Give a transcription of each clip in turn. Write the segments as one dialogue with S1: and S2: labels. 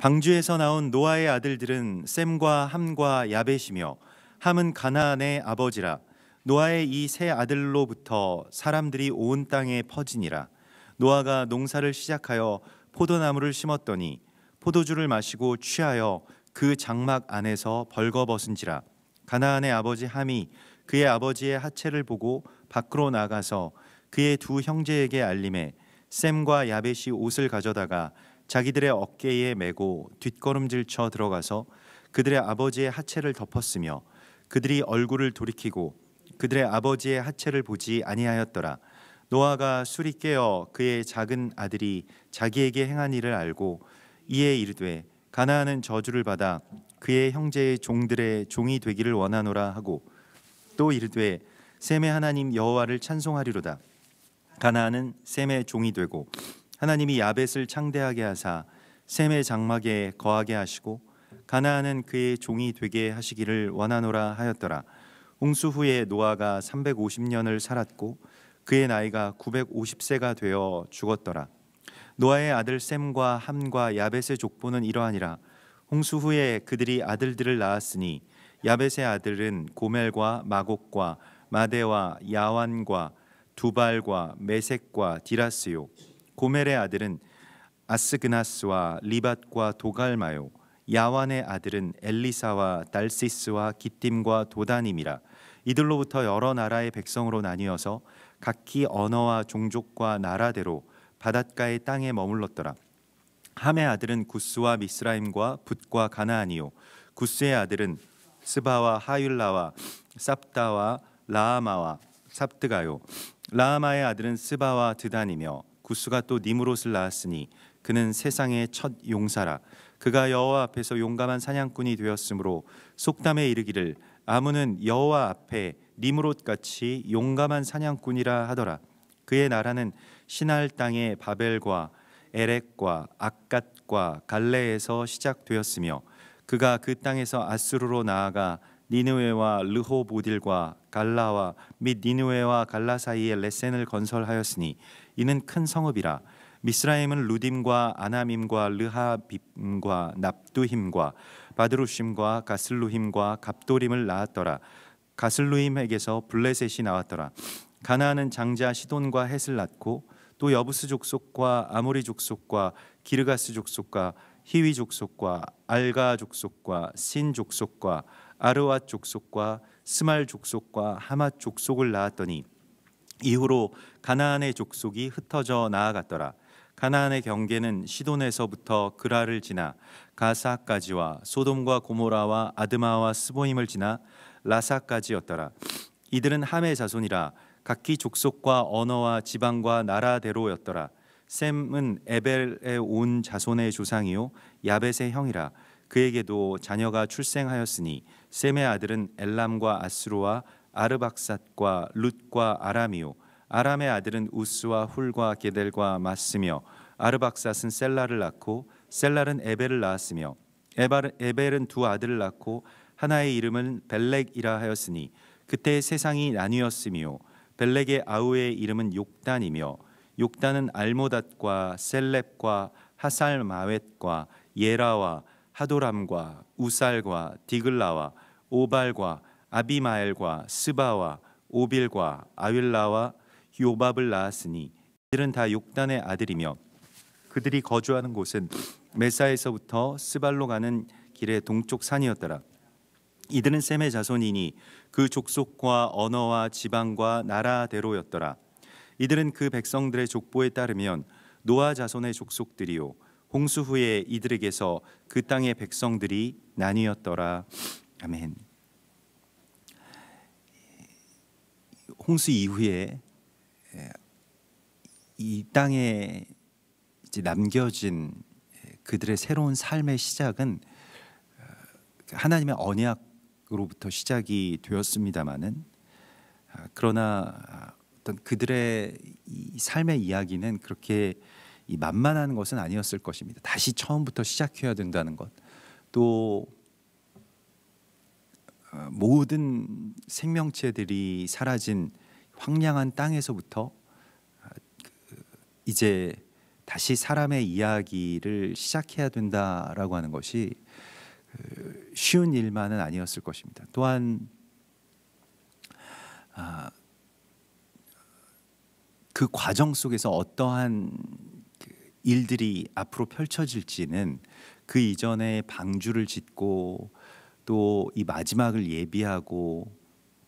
S1: 방주에서 나온 노아의 아들들은 셈과 함과 야벳이며 함은 가나안의 아버지라. 노아의 이 세 아들로부터 사람들이 온 땅에 퍼지니라. 노아가 농사를 시작하여 포도나무를 심었더니 포도주를 마시고 취하여 그 장막 안에서 벌거벗은지라. 가나안의 아버지 함이 그의 아버지의 하체를 보고 밖으로 나가서 그의 두 형제에게 알림해 셈과 야벳이 옷을 가져다가 자기들의 어깨에 메고 뒷걸음질 쳐 들어가서 그들의 아버지의 하체를 덮었으며 그들이 얼굴을 돌이키고 그들의 아버지의 하체를 보지 아니하였더라. 노아가 술이 깨어 그의 작은 아들이 자기에게 행한 일을 알고 이에 이르되 가나안은 저주를 받아 그의 형제의 종들의 종이 되기를 원하노라 하고 또 이르되 셈의 하나님 여호와를 찬송하리로다. 가나안은 셈의 종이 되고 하나님이 야벳을 창대하게 하사 셈의 장막에 거하게 하시고 가나안은 그의 종이 되게 하시기를 원하노라 하였더라. 홍수 후에 노아가 350년을 살았고 그의 나이가 950세가 되어 죽었더라. 노아의 아들 셈과 함과 야벳의 족보는 이러하니라. 홍수 후에 그들이 아들들을 낳았으니 야벳의 아들은 고멜과 마곡과 마대와 야완과 두발과 메색과 디라스요. 고멜의 아들은 아스그나스와 리밧과 도갈마요. 야완의 아들은 엘리사와 달시스와 기띔과 도다님이라. 이들로부터 여러 나라의 백성으로 나뉘어서 각기 언어와 종족과 나라대로 바닷가의 땅에 머물렀더라. 함의 아들은 구스와 미스라임과 붓과 가나안이요. 구스의 아들은 스바와 하율라와 삽다와 라아마와 삽드가요. 라아마의 아들은 스바와 드단이며 구스가 또 니므롯을 낳았으니 그는 세상의 첫 용사라. 그가 여호와 앞에서 용감한 사냥꾼이 되었으므로 속담에 이르기를 아문은 여호와 앞에 니므롯같이 용감한 사냥꾼이라 하더라. 그의 나라는 시날 땅의 바벨과 에렉과 악갓과 갈레에서 시작되었으며 그가 그 땅에서 아수르로 나아가 니느웨와 르호보딜과 갈라와 및 니느웨와 갈라 사이에 레센을 건설하였으니 이는 큰 성읍이라. 미스라임은 루딤과 아나밈과 르하빔과 납두힘과 바드루심과 가슬루힘과 갑도림을 낳았더라. 가슬루힘에게서 블레셋이 나왔더라. 가나안은 장자 시돈과 헷을 낳고 또 여부스 족속과 아모리 족속과 기르가스 족속과 히위 족속과 알가 족속과 신 족속과 아르왓 족속과 스말 족속과 하맛 족속을 낳았더니 이후로 가나안의 족속이 흩어져 나아갔더라. 가나안의 경계는 시돈에서부터 그라를 지나 가사까지와 소돔과 고모라와 아드마와 스보임을 지나 라사까지였더라. 이들은 함의 자손이라. 각기 족속과 언어와 지방과 나라대로였더라. 셈은 에벨의 온 자손의 조상이요 야벳의 형이라. 그에게도 자녀가 출생하였으니 셈의 아들은 엘람과 아스루와 아르박삿과 룻과 아람이요 아람의 아들은 우스와 훌과 게델과 마스며 아르박삿은 셀라를 낳고 셀랄은 에벨을 낳았으며 에벨은 두 아들을 낳고 하나의 이름은 벨렉이라 하였으니 그때 세상이 나뉘었으며 벨렉의 아우의 이름은 욕단이며 욕단은 알모닷과 셀렙과 하살마웻과 예라와 하도람과 우살과 디글라와 오발과 아비마엘과 스바와 오빌과 아윌라와 요밥을 낳았으니 이들은 다 욕단의 아들이며 그들이 거주하는 곳은 메사에서부터 스발로 가는 길의 동쪽 산이었더라. 이들은 셈의 자손이니 그 족속과 언어와 지방과 나라대로였더라. 이들은 그 백성들의 족보에 따르면 노아 자손의 족속들이요 홍수 후에 이들에게서 그 땅의 백성들이 나뉘었더라. 아멘. 홍수 이후에 이 땅에 이제 남겨진 그들의 새로운 삶의 시작은 하나님의 언약으로부터 시작이 되었습니다마는 그러나 어떤 그들의 이 삶의 이야기는 그렇게 이 만만한 것은 아니었을 것입니다. 다시 처음부터 시작해야 된다는 것, 또 모든 생명체들이 사라진 황량한 땅에서부터 이제 다시 사람의 이야기를 시작해야 된다라고 하는 것이 쉬운 일만은 아니었을 것입니다. 또한 그 과정 속에서 어떠한 일들이 앞으로 펼쳐질지는 그 이전에 방주를 짓고 또 이 마지막을 예비하고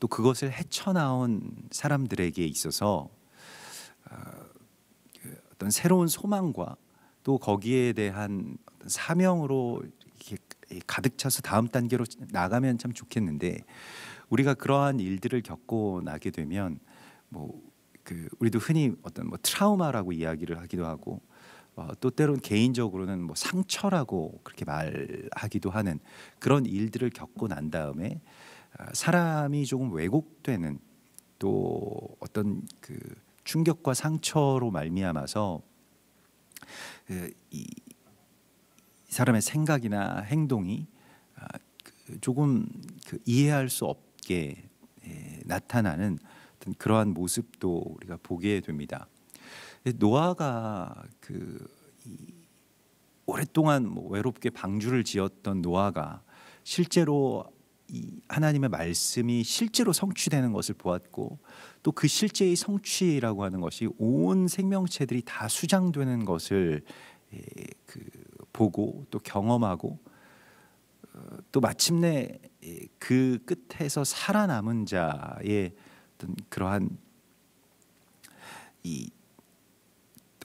S1: 또 그것을 헤쳐나온 사람들에게 있어서 어떤 새로운 소망과 또 거기에 대한 어떤 사명으로 이렇게 가득 차서 다음 단계로 나가면 참 좋겠는데, 우리가 그러한 일들을 겪고 나게 되면 우리도 흔히 어떤 트라우마라고 이야기를 하기도 하고 또 때론 개인적으로는 상처라고 그렇게 말하기도 하는 그런 일들을 겪고 난 다음에 사람이 조금 왜곡되는 또 어떤 그 충격과 상처로 말미암아서 이 사람의 생각이나 행동이 조금 이해할 수 없게 나타나는 어떤 그러한 모습도 우리가 보게 됩니다. 노아가 오랫동안 외롭게 방주를 지었던 노아가 실제로 이 하나님의 말씀이 실제로 성취되는 것을 보았고, 또 그 실제의 성취라고 하는 것이 온 생명체들이 다 수장되는 것을 보고 또 경험하고, 또 마침내 그 끝에서 살아남은 자의 어떤 그러한 이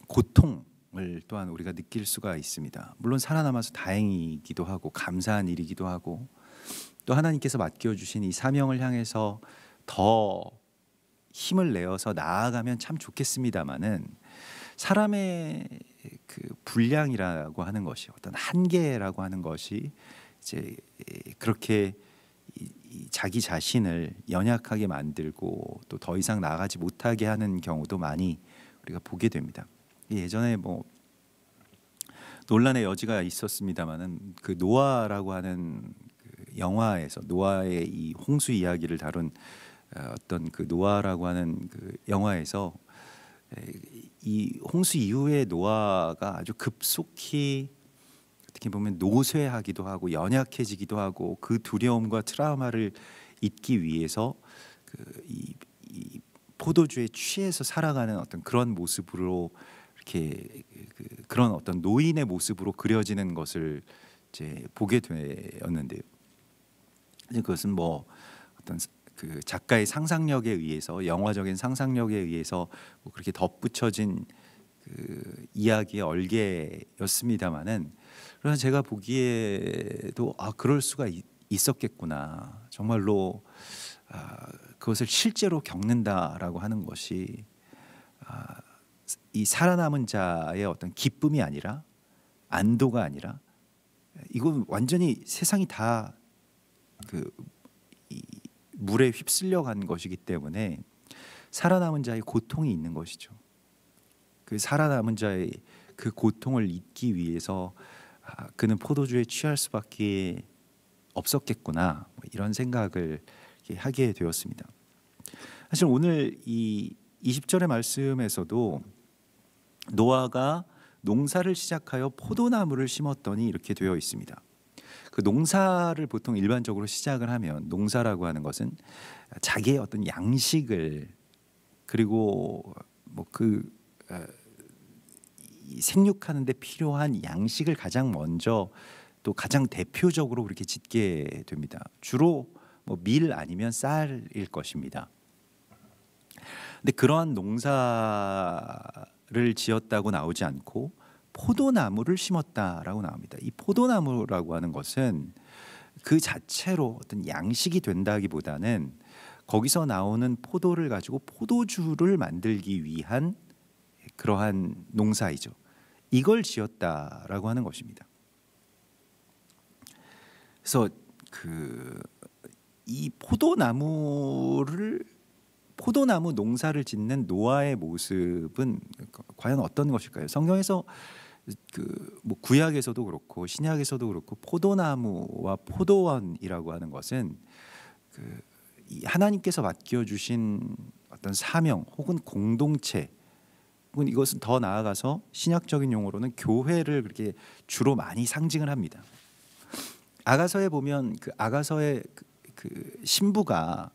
S1: 고통을 또한 우리가 느낄 수가 있습니다. 물론 살아남아서 다행이기도 하고 감사한 일이기도 하고, 또 하나님께서 맡겨주신 이 사명을 향해서 더 힘을 내어서 나아가면 참 좋겠습니다마는, 사람의 그 분량이라고 하는 것이, 어떤 한계라고 하는 것이 이제 그렇게 자기 자신을 연약하게 만들고 또 더 이상 나아가지 못하게 하는 경우도 많이 우리가 보게 됩니다. 예전에 논란의 여지가 있었습니다마는 그 노아라고 하는 그 영화에서 노아의 이 홍수 이야기를 다룬 어떤 그 노아라고 하는 그 영화에서 이 홍수 이후에 노아가 아주 급속히 어떻게 보면 노쇠하기도 하고 연약해지기도 하고, 그 두려움과 트라우마를 잊기 위해서 이 포도주에 취해서 살아가는 어떤 그런 모습으로 이렇게 그런 어떤 노인의 모습으로 그려지는 것을 이제 보게 되었는데요. 그것은 어떤 그 작가의 상상력에 의해서, 영화적인 상상력에 의해서 그렇게 덧붙여진 그 이야기의 얼개였습니다마는, 그러나 제가 보기에도 그럴 수가 있었겠구나, 정말로 그것을 실제로 겪는다라고 하는 것이 이 살아남은 자의 어떤 기쁨이 아니라, 안도가 아니라, 이건 완전히 세상이 다 이 물에 휩쓸려 간 것이기 때문에 살아남은 자의 고통이 있는 것이죠. 그 살아남은 자의 그 고통을 잊기 위해서 그는 포도주에 취할 수밖에 없었겠구나, 이런 생각을 하게 되었습니다. 사실 오늘 이 20절의 말씀에서도 노아가 농사를 시작하여 포도나무를 심었더니 이렇게 되어 있습니다. 그 농사를 보통 일반적으로 시작을 하면, 농사라고 하는 것은 자기의 어떤 양식을, 그리고 생육하는 데 필요한 양식을 가장 먼저 또 가장 대표적으로 그렇게 짓게 됩니다. 주로 밀 아니면 쌀일 것입니다. 근데 그러한 농사를 지었다고 나오지 않고 포도나무를 심었다라고 나옵니다. 이 포도나무라고 하는 것은 그 자체로 어떤 양식이 된다기보다는 거기서 나오는 포도를 가지고 포도주를 만들기 위한 그러한 농사이죠. 이걸 지었다라고 하는 것입니다. 그래서 이 포도나무 농사를 짓는 노아의 모습은 과연 어떤 것일까요? 성경에서 구약에서도 그렇고 신약에서도 그렇고 포도나무와 포도원이라고 하는 것은 이 하나님께서 맡겨주신 어떤 사명 혹은 공동체, 이것은 더 나아가서 신약적인 용어로는 교회를 그렇게 주로 많이 상징을 합니다. 아가서에 보면 그 아가서의 그 신부가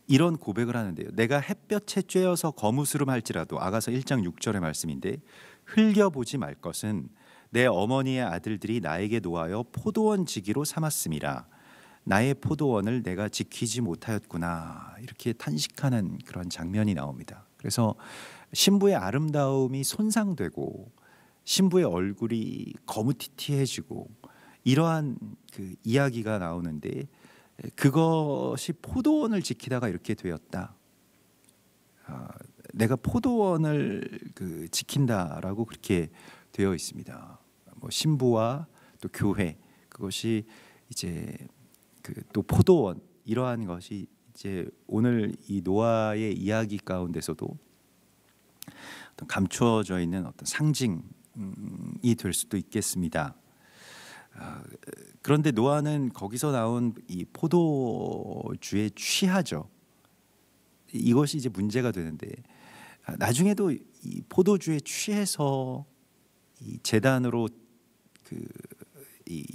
S1: 이런 고백을 하는데요. 내가 햇볕에 쬐어서 거무스름할지라도, 아가서 1장 6절의 말씀인데, 흘겨보지 말 것은 내 어머니의 아들들이 나에게 노하여 포도원 지기로 삼았음이라. 나의 포도원을 내가 지키지 못하였구나. 이렇게 탄식하는 그런 장면이 나옵니다. 그래서 신부의 아름다움이 손상되고 신부의 얼굴이 거무튀튀해지고 이러한 그 이야기가 나오는데, 그것이 포도원을 지키다가 이렇게 되었다. 내가 포도원을 지킨다라고 그렇게 되어 있습니다. 뭐 신부와 또 교회, 그것이 이제 또 포도원, 이러한 것이 이제 오늘 이 노아의 이야기 가운데서도 어떤 감추어져 있는 어떤 상징이 될 수도 있겠습니다. 그런데 노아는 거기서 나온 이 포도주에 취하죠. 이것이 이제 문제가 되는데, 나중에도 이 포도주에 취해서 이 제단으로 이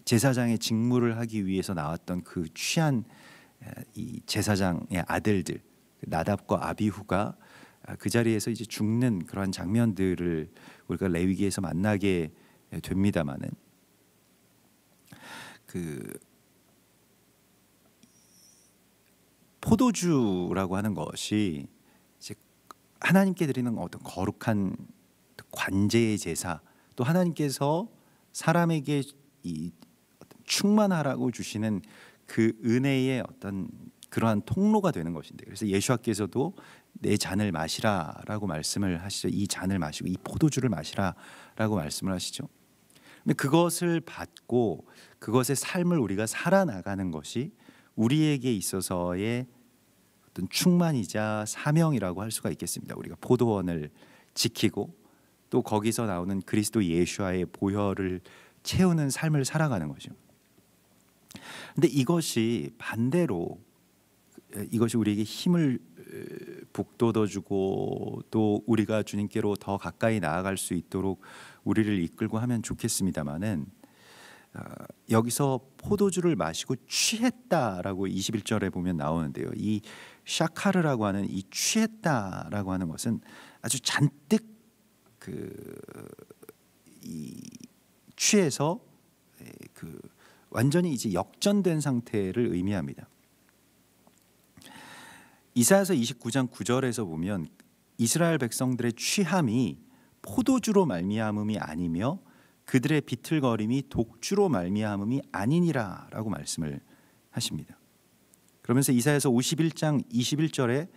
S1: 제사장의 직무를 하기 위해서 나왔던 그 취한 이 제사장의 아들들 나답과 아비후가 그 자리에서 이제 죽는 그러한 장면들을 우리가 레위기에서 만나게 됩니다마는, 그 포도주라고 하는 것이 이제 하나님께 드리는 어떤 거룩한 관제의 제사, 또 하나님께서 사람에게 이 충만하라고 주시는 그 은혜의 어떤 그러한 통로가 되는 것인데, 그래서 예수께서도 내 잔을 마시라라고 말씀을 하시죠. 이 잔을 마시고 이 포도주를 마시라라고 말씀을 하시죠. 근데 그것을 받고 그것의 삶을 우리가 살아나가는 것이 우리에게 있어서의 어떤 충만이자 사명이라고 할 수가 있겠습니다. 우리가 포도원을 지키고 또 거기서 나오는 그리스도 예수와의 보혈을 채우는 삶을 살아가는 거죠. 근데 이것이 반대로, 이것이 우리에게 힘을 북돋워주고 또 우리가 주님께로 더 가까이 나아갈 수 있도록 우리를 이끌고 하면 좋겠습니다마는, 여기서 포도주를 마시고 취했다라고 21절에 보면 나오는데요. 이 샤카르라고 하는 이 취했다라고 하는 것은 아주 잔뜩 이 취해서 완전히 이제 역전된 상태를 의미합니다. 이사야서 29장 9절에서 보면 이스라엘 백성들의 취함이 포도주로 말미암음이 아니며 그들의 비틀거림이 독주로 말미암음이 아니니라라고 말씀을 하십니다. 그러면서 이사야서 51장 21절에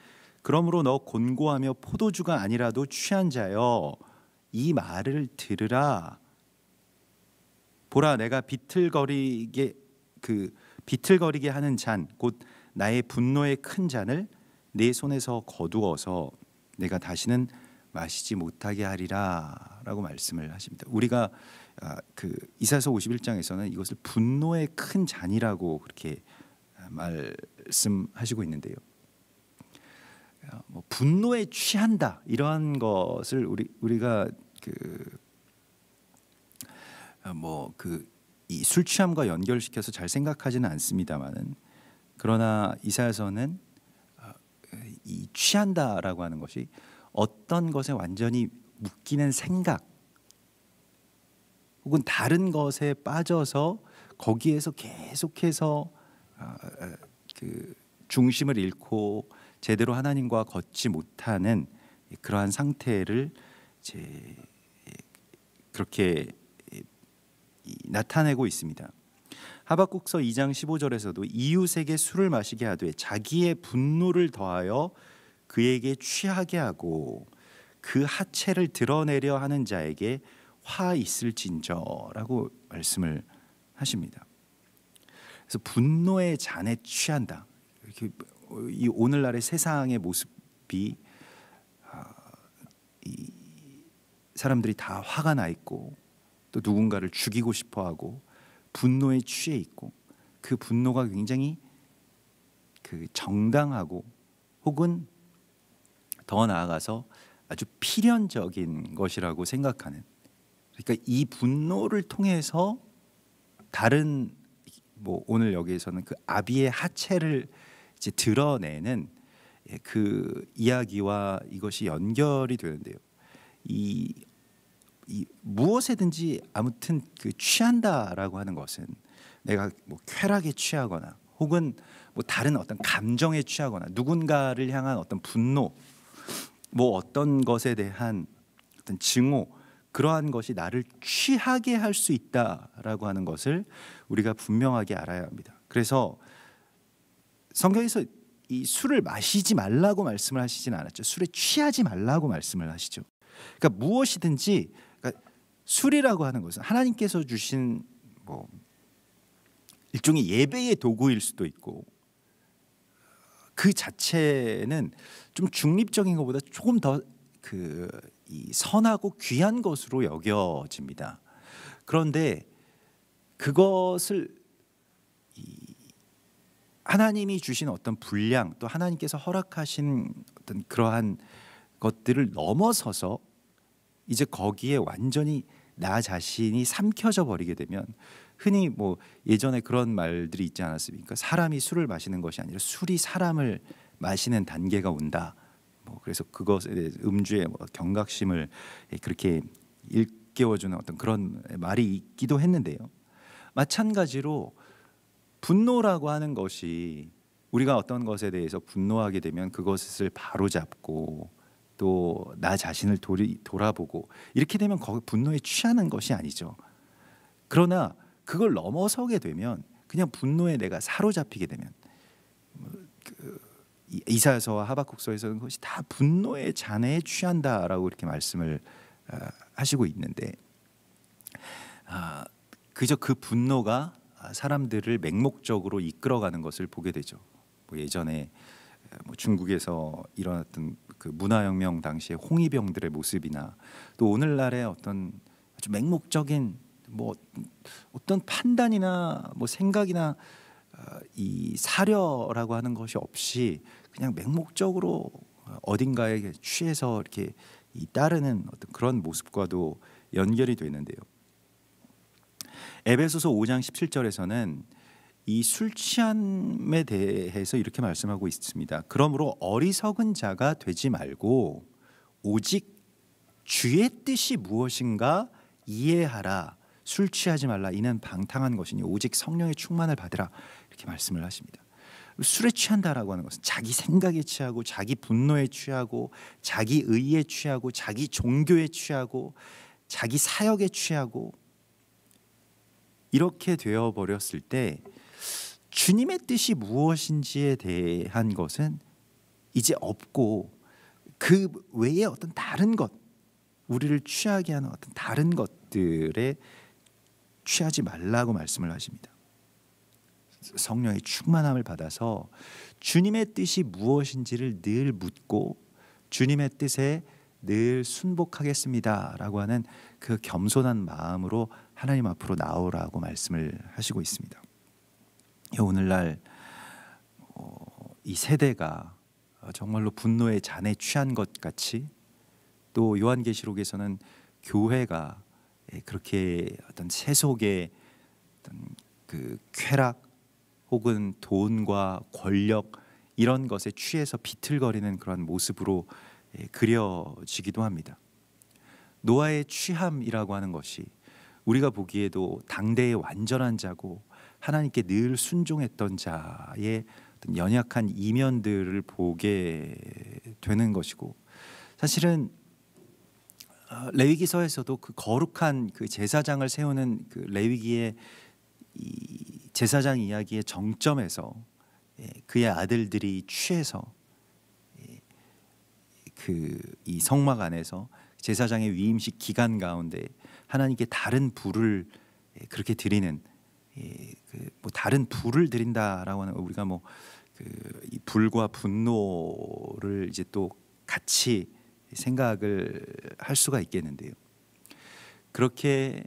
S1: 그러므로 너 곤고하며 포도주가 아니라도 취한 자여 이 말을 들으라. 보라, 내가 비틀거리게 하는 잔, 곧 나의 분노의 큰 잔을 내 손에서 거두어서 내가 다시는 마시지 못하게 하리라라고 말씀을 하십니다. 우리가 이사야서 51장에서는 이것을 분노의 큰 잔이라고 그렇게 말씀하시고 있는데요. 뭐 분노에 취한다 이러한 것을 우리가 이 술 취함과 연결시켜서 잘 생각하지는 않습니다만은, 그러나 이사야서는 이 취한다라고 하는 것이 어떤 것에 완전히 묶이는 생각 혹은 다른 것에 빠져서 거기에서 계속해서 중심을 잃고 제대로 하나님과 걷지 못하는 그러한 상태를 이제 그렇게 나타내고 있습니다. 하박국서 2장 15절에서도 이웃에게 술을 마시게 하되 자기의 분노를 더하여 그에게 취하게 하고 그 하체를 드러내려 하는 자에게 화 있을진저라고 말씀을 하십니다. 그래서 분노의 잔에 취한다. 이렇게 이 오늘날의 세상의 모습이 이 사람들이 다 화가 나 있고 또 누군가를 죽이고 싶어하고 분노에 취해 있고, 그 분노가 굉장히 정당하고 혹은 더 나아가서 아주 필연적인 것이라고 생각하는, 그러니까 이 분노를 통해서 다른 오늘 여기에서는 그 아비의 하체를 이제 드러내는 그 이야기와 이것이 연결이 되는데요. 이 무엇에든지 아무튼 그 취한다라고 하는 것은 내가 쾌락에 취하거나 혹은 다른 어떤 감정에 취하거나 누군가를 향한 어떤 분노, 어떤 것에 대한 어떤 증오, 그러한 것이 나를 취하게 할 수 있다라고 하는 것을 우리가 분명하게 알아야 합니다. 그래서 성경에서 이 술을 마시지 말라고 말씀을 하시진 않았죠. 술에 취하지 말라고 말씀을 하시죠. 그러니까 무엇이든지, 그러니까 술이라고 하는 것은 하나님께서 주신 일종의 예배의 도구일 수도 있고, 그 자체는 좀 중립적인 것보다 조금 더 이 선하고 귀한 것으로 여겨집니다. 그런데 그것을 하나님이 주신 어떤 분량, 또 하나님께서 허락하신 어떤 그러한 것들을 넘어서서 이제 거기에 완전히 나 자신이 삼켜져 버리게 되면, 흔히 예전에 그런 말들이 있지 않았습니까? 사람이 술을 마시는 것이 아니라 술이 사람을 마시는 단계가 온다. 그래서 그것에 대해 음주의 경각심을 그렇게 일깨워주는 어떤 그런 말이 있기도 했는데요. 마찬가지로 분노라고 하는 것이, 우리가 어떤 것에 대해서 분노하게 되면 그것을 바로잡고 또 나 자신을 돌아보고 이렇게 되면 거기 분노에 취하는 것이 아니죠. 그러나 그걸 넘어서게 되면, 그냥 분노에 내가 사로잡히게 되면, 이사야서와 하박국서에서는 그것이 다 분노의 잔해에 취한다라고 이렇게 말씀을 하시고 있는데, 그저 그 분노가 사람들을 맹목적으로 이끌어가는 것을 보게 되죠. 예전에 중국에서 일어났던 그 문화혁명 당시의 홍위병들의 모습이나, 또 오늘날의 어떤 아주 맹목적인 어떤 판단이나 생각이나 이 사려라고 하는 것이 없이 그냥 맹목적으로 어딘가에 취해서 이렇게 따르는 어떤 그런 모습과도 연결이 되는데요. 에베소서 5장 17절에서는 이 술 취함에 대해서 이렇게 말씀하고 있습니다. 그러므로 어리석은 자가 되지 말고 오직 주의 뜻이 무엇인가 이해하라. 술 취하지 말라. 이는 방탕한 것이니 오직 성령의 충만을 받으라. 이렇게 말씀을 하십니다. 술에 취한다라고 하는 것은 자기 생각에 취하고, 자기 분노에 취하고, 자기 의에 취하고, 자기 종교에 취하고, 자기 사역에 취하고, 이렇게 되어 버렸을 때 주님의 뜻이 무엇인지에 대한 것은 이제 없고, 그 외에 어떤 다른 것, 우리를 취하게 하는 어떤 다른 것들에 취하지 말라고 말씀을 하십니다. 성령의 충만함을 받아서 주님의 뜻이 무엇인지를 늘 묻고 주님의 뜻에 늘 순복하겠습니다라고 하는 그 겸손한 마음으로 하나님 앞으로 나오라고 말씀을 하시고 있습니다. 오늘날 이 세대가 정말로 분노의 잔에 취한 것 같이, 또 요한계시록에서는 교회가 그렇게 어떤 세속의 어떤 그 쾌락 혹은 돈과 권력 이런 것에 취해서 비틀거리는 그런 모습으로 그려지기도 합니다. 노아의 취함이라고 하는 것이 우리가 보기에도 당대의 완전한 자고 하나님께 늘 순종했던 자의 어떤 연약한 이면들을 보게 되는 것이고, 사실은 레위기서에서도 그 거룩한 그 제사장을 세우는 그 레위기의 이 제사장 이야기의 정점에서 그의 아들들이 취해서 그 이 성막 안에서 제사장의 위임식 기간 가운데 하나님께 다른 불을 그렇게 드리는, 다른 불을 드린다라고 하는, 우리가 이 불과 분노를 이제 또 같이 생각을 할 수가 있겠는데요. 그렇게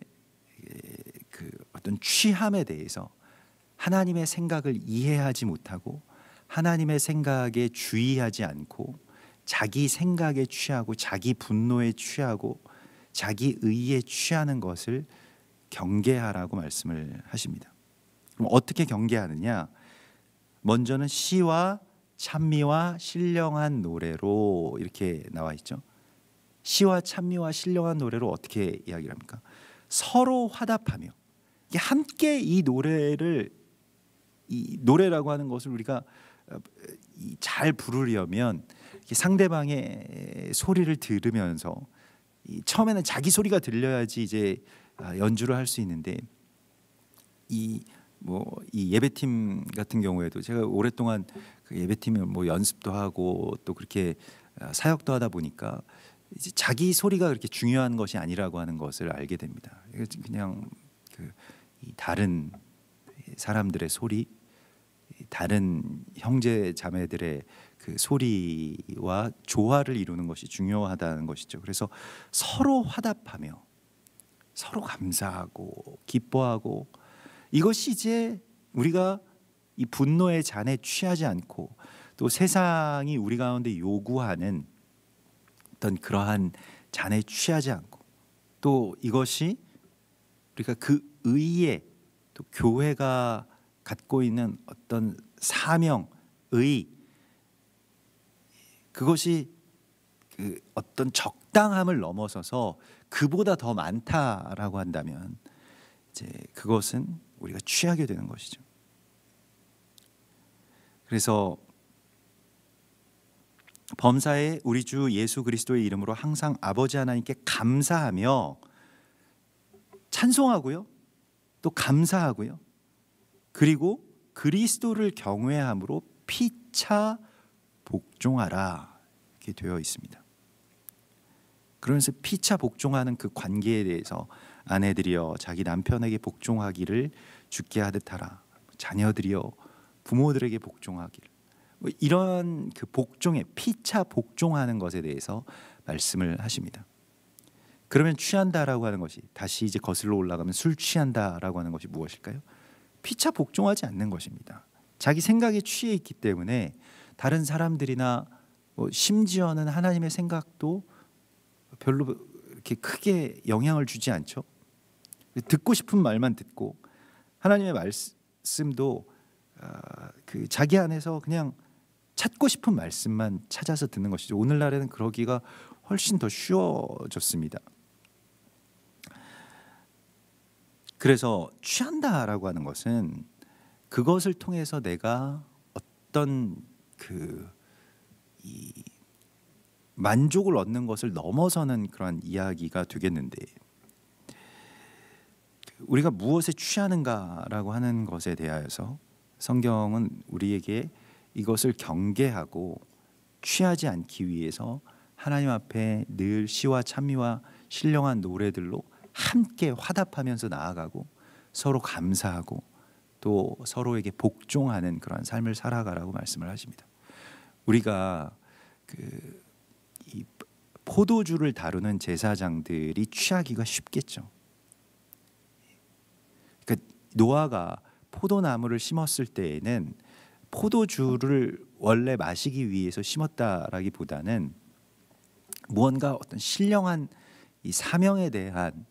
S1: 그 어떤 취함에 대해서 하나님의 생각을 이해하지 못하고 하나님의 생각에 주의하지 않고 자기 생각에 취하고 자기 분노에 취하고 자기 의에 취하는 것을 경계하라고 말씀을 하십니다. 그럼 어떻게 경계하느냐? 먼저는 시와 찬미와 신령한 노래로 이렇게 나와 있죠. 시와 찬미와 신령한 노래로 어떻게 이야기를 합니까? 서로 화답하며, 이게 함께 이 노래를, 이 노래라고 하는 것을 우리가 잘 부르려면 상대방의 소리를 들으면서, 처음에는 자기 소리가 들려야지 이제 연주를 할 수 있는데, 이 예배팀 같은 경우에도 제가 오랫동안 그 예배팀을 연습도 하고 또 그렇게 사역도 하다 보니까 이제 자기 소리가 그렇게 중요한 것이 아니라고 하는 것을 알게 됩니다. 그냥 이 다른 사람들의 소리, 다른 형제 자매들의 그 소리와 조화를 이루는 것이 중요하다는 것이죠. 그래서 서로 화답하며 서로 감사하고 기뻐하고, 이것이 이제 우리가 이 분노의 잔에 취하지 않고 또 세상이 우리 가운데 요구하는 어떤 그러한 잔에 취하지 않고, 또 이것이 우리가 그 의에, 또 교회가 갖고 있는 어떤 사명, 의, 그것이 그 어떤 적당함을 넘어서서 그보다 더 많다라고 한다면 이제 그것은 우리가 취하게 되는 것이죠. 그래서 범사에 우리 주 예수 그리스도의 이름으로 항상 아버지 하나님께 감사하며 찬송하고요, 또 감사하고요, 그리고 그리스도를 경외함으로 피차 복종하라, 이렇게 되어 있습니다. 그러면서 피차 복종하는 그 관계에 대해서 아내들이여 자기 남편에게 복종하기를 주께 하듯 하라, 자녀들이여 부모들에게 복종하기를, 이런 그 복종에, 피차 복종하는 것에 대해서 말씀을 하십니다. 그러면 취한다라고 하는 것이, 다시 이제 거슬러 올라가면 술 취한다라고 하는 것이 무엇일까요? 피차 복종하지 않는 것입니다. 자기 생각에 취해 있기 때문에 다른 사람들이나 심지어는 하나님의 생각도 별로 이렇게 크게 영향을 주지 않죠. 듣고 싶은 말만 듣고, 하나님의 말씀도 그 자기 안에서 그냥 찾고 싶은 말씀만 찾아서 듣는 것이죠. 오늘날에는 그러기가 훨씬 더 쉬워졌습니다. 그래서 취한다라고 하는 것은 그것을 통해서 내가 어떤 이 만족을 얻는 것을 넘어서는 그런 이야기가 되겠는데, 우리가 무엇에 취하는가라고 하는 것에 대하여서 성경은 우리에게 이것을 경계하고 취하지 않기 위해서 하나님 앞에 늘 시와 찬미와 신령한 노래들로 함께 화답하면서 나아가고 서로 감사하고 또 서로에게 복종하는 그러한 삶을 살아가라고 말씀을 하십니다. 우리가 이 포도주를 다루는 제사장들이 취하기가 쉽겠죠. 그러니까 노아가 포도나무를 심었을 때에는 포도주를 원래 마시기 위해서 심었다라기보다는 무언가 어떤 신령한 이 사명에 대한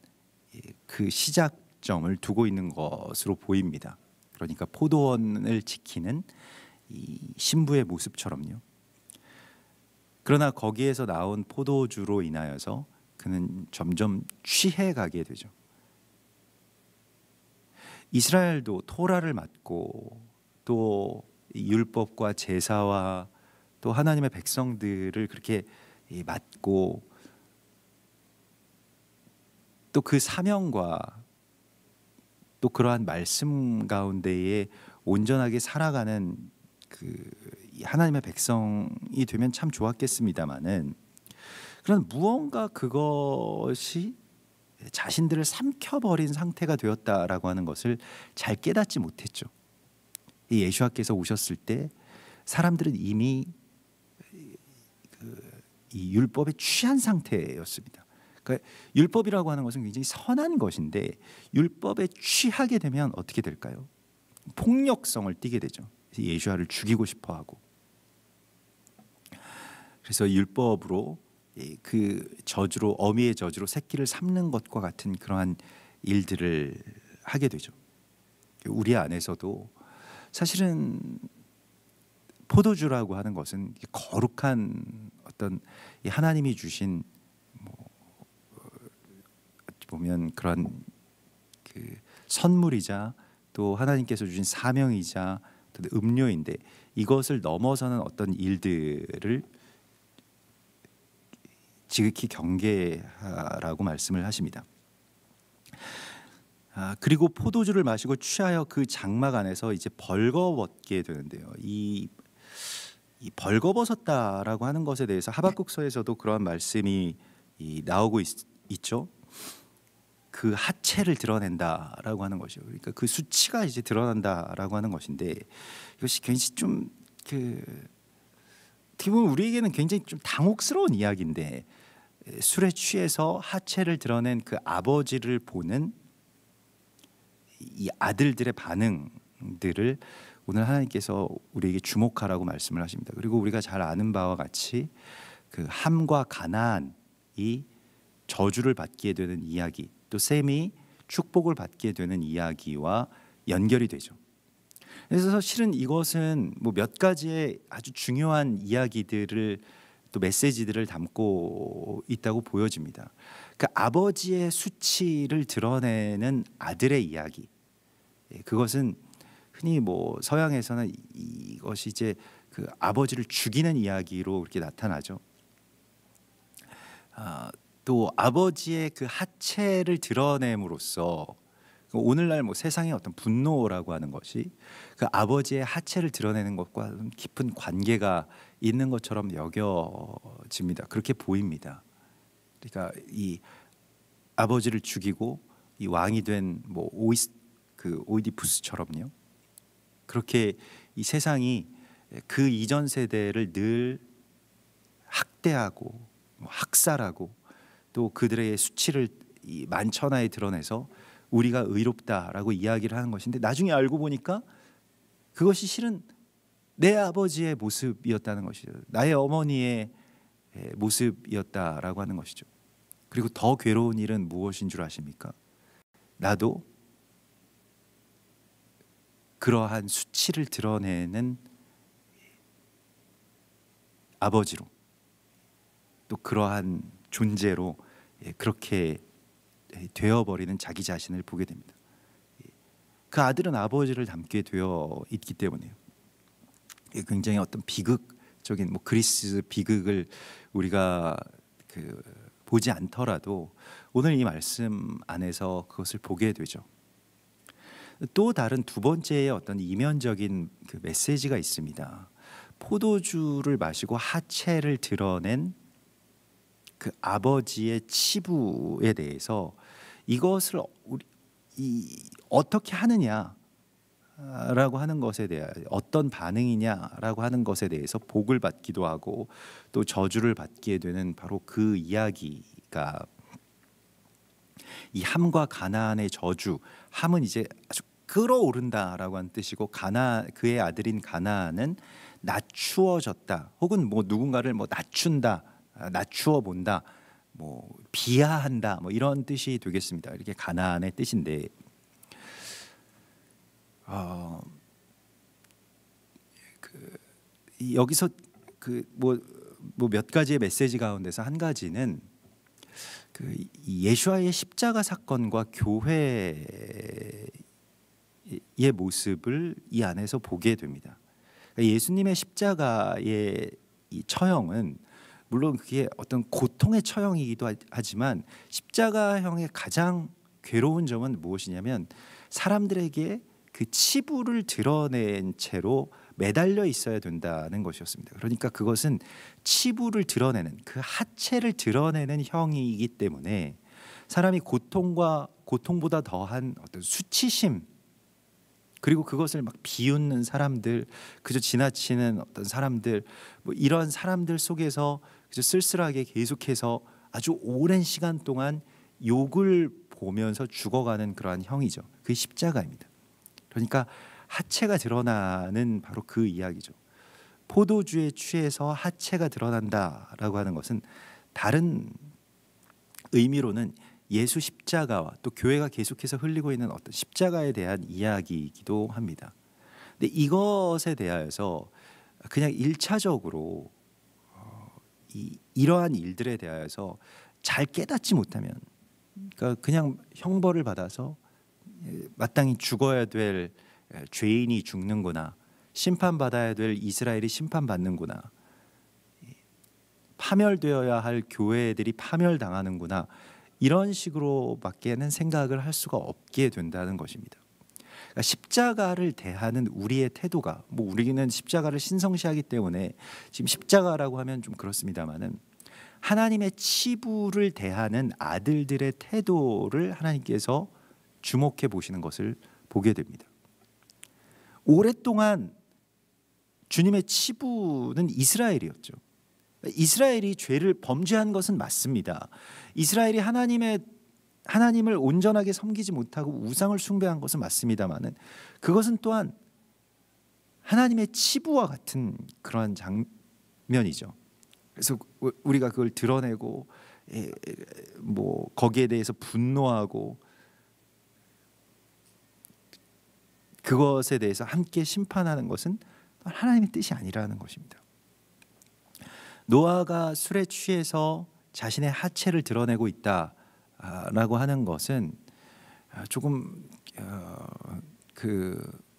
S1: 그 시작점을 두고 있는 것으로 보입니다. 그러니까 포도원을 지키는 이 신부의 모습처럼요. 그러나 거기에서 나온 포도주로 인하여서 그는 점점 취해가게 되죠. 이스라엘도 토라를 맡고 또 율법과 제사와 또 하나님의 백성들을 그렇게 맡고 또 그 사명과 또 그러한 말씀 가운데에 온전하게 살아가는 그 하나님의 백성이 되면 참 좋았겠습니다마는, 그런 무언가 그것이 자신들을 삼켜버린 상태가 되었다라고 하는 것을 잘 깨닫지 못했죠. 이 예수와께서 오셨을 때 사람들은 이미 이 율법에 취한 상태였습니다. 그러니까 율법이라고 하는 것은 굉장히 선한 것인데 율법에 취하게 되면 어떻게 될까요? 폭력성을 띠게 되죠. 예수아를 죽이고 싶어하고, 그래서 율법으로 그 저주로, 어미의 저주로 새끼를 삼는 것과 같은 그러한 일들을 하게 되죠. 우리 안에서도 사실은 포도주라고 하는 것은 거룩한 어떤 하나님이 주신 보면 그런 그 선물이자 또 하나님께서 주신 사명이자 또 음료인데, 이것을 넘어서는 어떤 일들을 지극히 경계하라고 말씀을 하십니다. 그리고 포도주를 마시고 취하여 그 장막 안에서 이제 벌거벗게 되는데요. 이 벌거벗었다라고 하는 것에 대해서 하박국서에서도 그러한 말씀이 나오고 있죠. 그 하체를 드러낸다라고 하는 것이요. 그러니까 그 수치가 이제 드러난다라고 하는 것인데, 이것이 굉장히 좀 어떻게 보면 우리에게는 굉장히 좀 당혹스러운 이야기인데, 술에 취해서 하체를 드러낸 그 아버지를 보는 이 아들들의 반응들을 오늘 하나님께서 우리에게 주목하라고 말씀을 하십니다. 그리고 우리가 잘 아는 바와 같이 그 함과 가나안이 저주를 받게 되는 이야기, 또 셈이 축복을 받게 되는 이야기와 연결이 되죠. 그래서 실은 이것은 뭐 몇 가지의 아주 중요한 이야기들을, 또 메시지들을 담고 있다고 보여집니다. 그 아버지의 수치를 드러내는 아들의 이야기, 그것은 흔히 뭐 서양에서는 이것이 이제 그 아버지를 죽이는 이야기로 그렇게 나타나죠. 또 아버지의 그 하체를 드러냄으로써 오늘날 뭐 세상의 어떤 분노라고 하는 것이 그 아버지의 하체를 드러내는 것과 깊은 관계가 있는 것처럼 여겨집니다. 그렇게 보입니다. 그러니까 이 아버지를 죽이고 이 왕이 된 뭐 오이디푸스처럼요. 그렇게 이 세상이 그 이전 세대를 늘 학대하고 학살하고 또 그들의 수치를 이 만천하에 드러내서 우리가 의롭다라고 이야기를 하는 것인데, 나중에 알고 보니까 그것이 실은 내 아버지의 모습이었다는 것이죠. 나의 어머니의 모습이었다라고 하는 것이죠. 그리고 더 괴로운 일은 무엇인 줄 아십니까? 나도 그러한 수치를 드러내는 아버지로, 또 그러한 존재로 그렇게 되어버리는 자기 자신을 보게 됩니다. 그 아들은 아버지를 닮게 되어 있기 때문에요. 굉장히 어떤 비극적인 뭐 그리스 비극을 우리가 보지 않더라도 오늘 이 말씀 안에서 그것을 보게 되죠. 또 다른 두 번째의 어떤 이면적인 그 메시지가 있습니다. 포도주를 마시고 하체를 드러낸 그 아버지의 치부에 대해서 이것을 어떻게 하느냐라고 하는 것에 대해, 어떤 반응이냐라고 하는 것에 대해서 복을 받기도 하고 또 저주를 받게 되는 바로 그 이야기가 이 함과 가나안의 저주. 함은 이제 아주 끌어오른다라고 하는 뜻이고, 그의 아들인 가나안은 낮추어졌다, 혹은 뭐 누군가를 뭐 낮춘다, 낮추어 본다, 뭐 비하한다, 뭐 이런 뜻이 되겠습니다. 이렇게 가나안의 뜻인데, 여기서 뭐 몇 가지의 메시지 가운데서 한 가지는 이 예수와의 십자가 사건과 교회의 모습을 이 안에서 보게 됩니다. 예수님의 십자가의 이 처형은 물론 그게 어떤 고통의 처형이기도 하지만, 십자가형의 가장 괴로운 점은 무엇이냐면 사람들에게 그 치부를 드러낸 채로 매달려 있어야 된다는 것이었습니다. 그러니까 그것은 치부를 드러내는, 그 하체를 드러내는 형이기 때문에 사람이 고통보다 더한 어떤 수치심, 그리고 그것을 막 비웃는 사람들, 그저 지나치는 어떤 사람들, 뭐 이런 사람들 속에서 그저 쓸쓸하게 계속해서 아주 오랜 시간 동안 욕을 보면서 죽어가는 그러한 형이죠. 그게 십자가입니다. 그러니까 하체가 드러나는 바로 그 이야기죠. 포도주에 취해서 하체가 드러난다라고 하는 것은 다른 의미로는 예수 십자가와 또 교회가 계속해서 흘리고 있는 어떤 십자가에 대한 이야기이기도 합니다. 근데 이것에 대하여서 그냥 일차적으로 이러한 일들에 대하여서 잘 깨닫지 못하면, 그러니까 그냥 형벌을 받아서 마땅히 죽어야 될 죄인이 죽는구나, 심판받아야 될 이스라엘이 심판받는구나, 파멸되어야 할 교회들이 파멸당하는구나, 이런 식으로밖에는 생각을 할 수가 없게 된다는 것입니다. 그러니까 십자가를 대하는 우리의 태도가, 뭐 우리는 십자가를 신성시하기 때문에 지금 십자가라고 하면 좀 그렇습니다만은, 하나님의 치부를 대하는 아들들의 태도를 하나님께서 주목해 보시는 것을 보게 됩니다. 오랫동안 주님의 치부는 이스라엘이었죠. 이스라엘이 죄를 범죄한 것은 맞습니다. 이스라엘이 하나님을 온전하게 섬기지 못하고 우상을 숭배한 것은 맞습니다만은, 그것은 또한 하나님의 치부와 같은 그러한 장면이죠. 그래서 우리가 그걸 드러내고 뭐 거기에 대해서 분노하고 그것에 대해서 함께 심판하는 것은 하나님의 뜻이 아니라는 것입니다. 노아가 술에 취해서 자신의 하체를 드러내고 있다라고 하는 것은 조금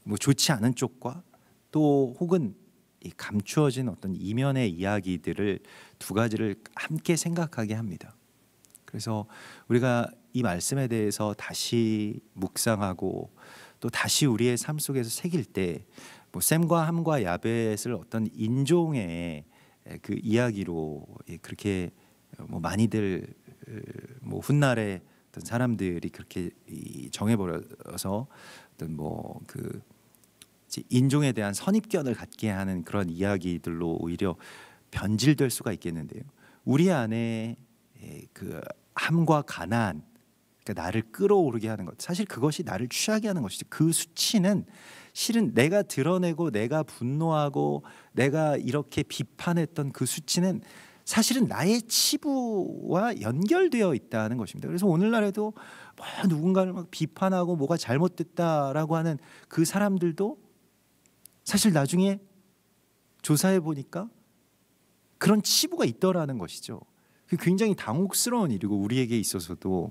S1: 뭐 좋지 않은 쪽과 또 혹은 이 감추어진 어떤 이면의 이야기들을 두 가지를 함께 생각하게 합니다. 그래서 우리가 이 말씀에 대해서 다시 묵상하고 또 다시 우리의 삶 속에서 새길 때, 뭐 셈과 함과 야벳을 어떤 인종의 그 이야기로 그렇게 뭐 많이들 뭐 훗날에 어떤 사람들이 그렇게 정해버려서 어떤 뭐 그 인종에 대한 선입견을 갖게 하는 그런 이야기들로 오히려 변질될 수가 있겠는데요. 우리 안에 그 함과 가나안, 그러니까 나를 끌어오르게 하는 것, 사실 그것이 나를 취하게 하는 것이죠. 그 수치는 실은 내가 드러내고 내가 분노하고 내가 이렇게 비판했던 그 수치는 사실은 나의 치부와 연결되어 있다는 것입니다. 그래서 오늘날에도 뭐 누군가를 막 비판하고 뭐가 잘못됐다라고 하는 그 사람들도 사실 나중에 조사해 보니까 그런 치부가 있더라는 것이죠. 굉장히 당혹스러운 일이고, 우리에게 있어서도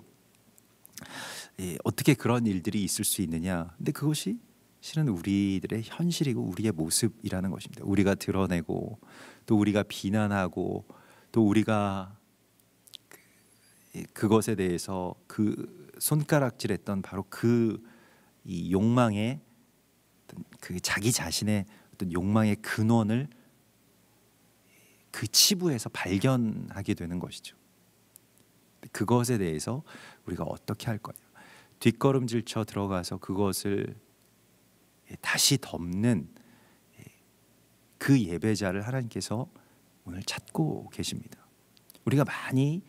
S1: 어떻게 그런 일들이 있을 수 있느냐. 근데 그것이 실은 우리들의 현실이고 우리의 모습이라는 것입니다. 우리가 드러내고 또 우리가 비난하고 또 우리가 그것에 대해서 그 손가락질했던 바로 이 욕망의 그 자기 자신의 어떤 욕망의 근원을 그 치부에서 발견하게 되는 것이죠. 그것에 대해서 우리가 어떻게 할 거냐, 뒷걸음질 쳐 들어가서 그것을 다시 덮는 그 예배자를 하나님께서 오늘 찾고 계십니다. 우리가 많이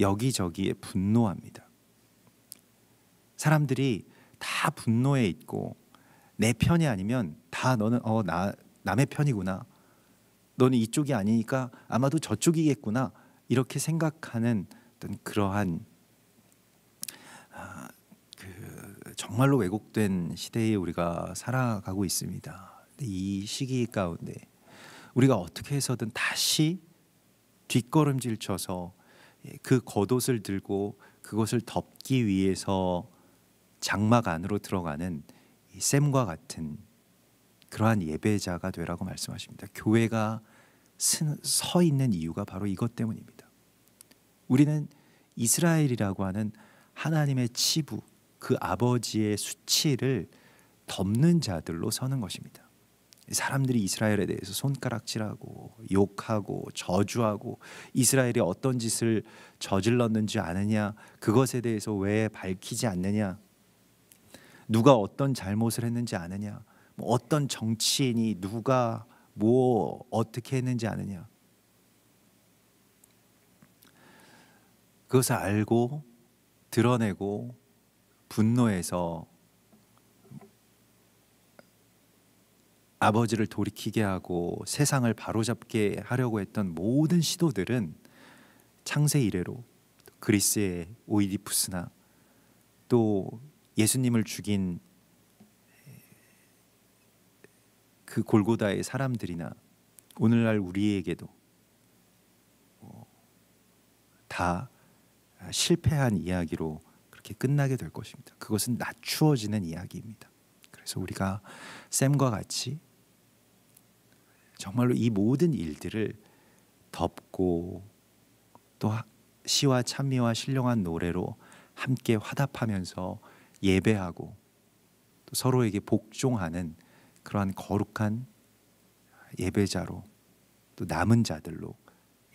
S1: 여기저기에 분노합니다. 사람들이 다 분노에 있고, 내 편이 아니면 다 너는 남의 편이구나, 너는 이쪽이 아니니까 아마도 저쪽이겠구나, 이렇게 생각하는 어떤 그러한 정말로 왜곡된 시대에 우리가 살아가고 있습니다. 이 시기 가운데 우리가 어떻게 해서든 다시 뒷걸음질 쳐서 그 겉옷을 들고 그것을 덮기 위해서 장막 안으로 들어가는 이 셈과 같은 그러한 예배자가 되라고 말씀하십니다. 교회가 서 있는 이유가 바로 이것 때문입니다. 우리는 이스라엘이라고 하는 하나님의 치부, 그 아버지의 수치를 덮는 자들로 서는 것입니다. 사람들이 이스라엘에 대해서 손가락질하고 욕하고 저주하고, 이스라엘이 어떤 짓을 저질렀는지 아느냐, 그것에 대해서 왜 밝히지 않느냐, 누가 어떤 잘못을 했는지 아느냐, 뭐 어떤 정치인이 누가 뭐 어떻게 했는지 아느냐, 그것을 알고 드러내고 분노해서 아버지를 돌이키게 하고 세상을 바로잡게 하려고 했던 모든 시도들은 창세 이래로 그리스의 오이디푸스나 또 예수님을 죽인 그 골고다의 사람들이나 오늘날 우리에게도 다 실패한 이야기로 그렇게 끝나게 될 것입니다. 그것은 낮추어지는 이야기입니다. 그래서 우리가 샘과 같이 정말로 이 모든 일들을 덮고 또 시와 찬미와 신령한 노래로 함께 화답하면서 예배하고 또 서로에게 복종하는 그러한 거룩한 예배자로 또 남은 자들로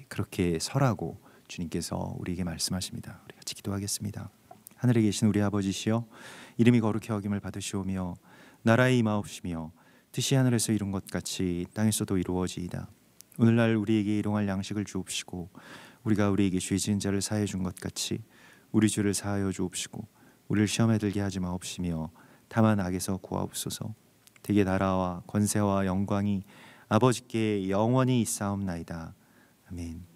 S1: 그렇게 서라고 주님께서 우리에게 말씀하십니다. 우리 같이 기도하겠습니다. 하늘에 계신 우리 아버지시여, 이름이 거룩히 여김을 받으시오며 나라의 임하옵시며 뜻이 하늘에서 이룬 것 같이 땅에서도 이루어지이다. 오늘날 우리에게 일용할 양식을 주옵시고 우리가 우리에게 죄 지은 자를 사하여 준 것 같이 우리 죄를 사하여 주옵시고 우리를 시험에 들게 하지 마옵시며 다만 악에서 구하옵소서. 대개 나라와 권세와 영광이 아버지께 영원히 있사옵나이다. 아멘.